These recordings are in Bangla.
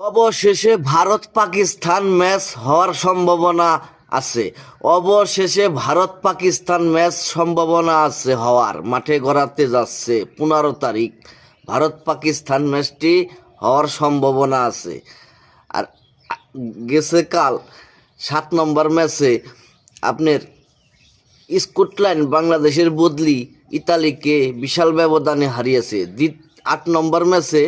অবশেষে ভারত পাকিস্তান ম্যাচ হওয়ার সম্ভাবনা আছে। অবশেষে ভারত পাকিস্তান ম্যাচ সম্ভাবনা আছে হওয়ার, মাঠে গড়াতে যাচ্ছে 15 তারিখ ভারত পাকিস্তান ম্যাচটি হওয়ার সম্ভাবনা আছে। আর গেছে কাল 7 নম্বর ম্যাচে আপনার স্কটল্যান্ড বাংলাদেশের বদলি ইতালিকে বিশাল ব্যবধানে হারিয়েছে। 8 নম্বর ম্যাচে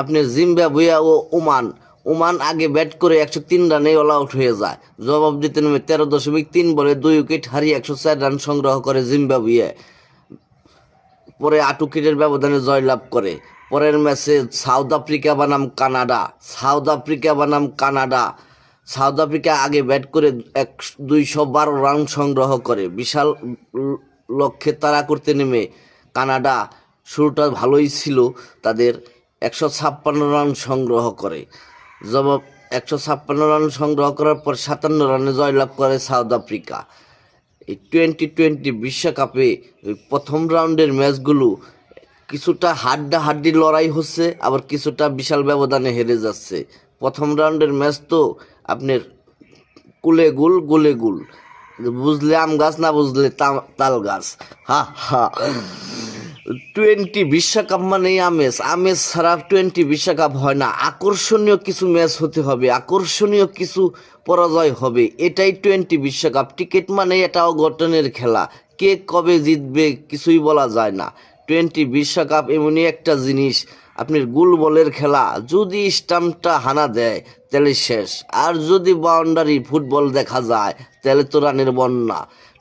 আপনি জিম্বাবুয়ে ও ওমান ওমান আগে ব্যাট করে 103 রানে অল আউট হয়ে যায়। জবাব দিতে নেমে 13.3 বলে 2 উইকেট হারিয়ে 104 রান সংগ্রহ করে জিম্বাবুয়ে। পরে 8 উইকেটের ব্যবধানে জয়লাভ করে। পরের ম্যাচে সাউথ আফ্রিকা বনাম কানাডা সাউথ আফ্রিকা আগে ব্যাট করে 212 রান সংগ্রহ করে। বিশাল লক্ষ্যে তাড়া করতে নেমে কানাডা শুরুটা ভালোই ছিল, তাদের 156 রান সংগ্রহ করে। জবাব 156 রান সংগ্রহ করার পর 57 রানে জয়লাভ করে সাউথ আফ্রিকা। এই টি-20 বিশ্বকাপে প্রথম রাউন্ডের ম্যাচগুলো কিছুটা হাড্ডাহাড্ডি লড়াই হচ্ছে, আবার কিছুটা বিশাল ব্যবধানে হেরে যাচ্ছে। প্রথম রাউন্ডের ম্যাচ তো আপনার গোলে গুল, বুঝলে আম গাছ, না বুঝলে তাল গাছ। হা হা 20 বিশ্বকাপ মানেই আমেজ, আমেজ ছাড়া 20 বিশ্বকাপ হয় না। আকর্ষণীয় কিছু ম্যাচ হতে হবে, আকর্ষণীয় কিছু পরাজয় হবে, এটাই 20 বিশ্বকাপ। টিকিট মানে এটাও গঠনের খেলা, কে কবে জিতবে কিছুই বলা যায় না। 20 বিশ্বকাপ এমনই একটা জিনিস, আপনার গোল বলের খেলা, যদি স্টাম্পটা হানা দেয় তাহলে শেষ, আর যদি বাউন্ডারি ফুটবল দেখা যায় তাহলে তো রানের বন্যা।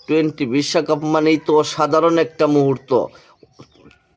20 বিশ্বকাপ মানেই তো অসাধারণ একটা মুহূর্ত।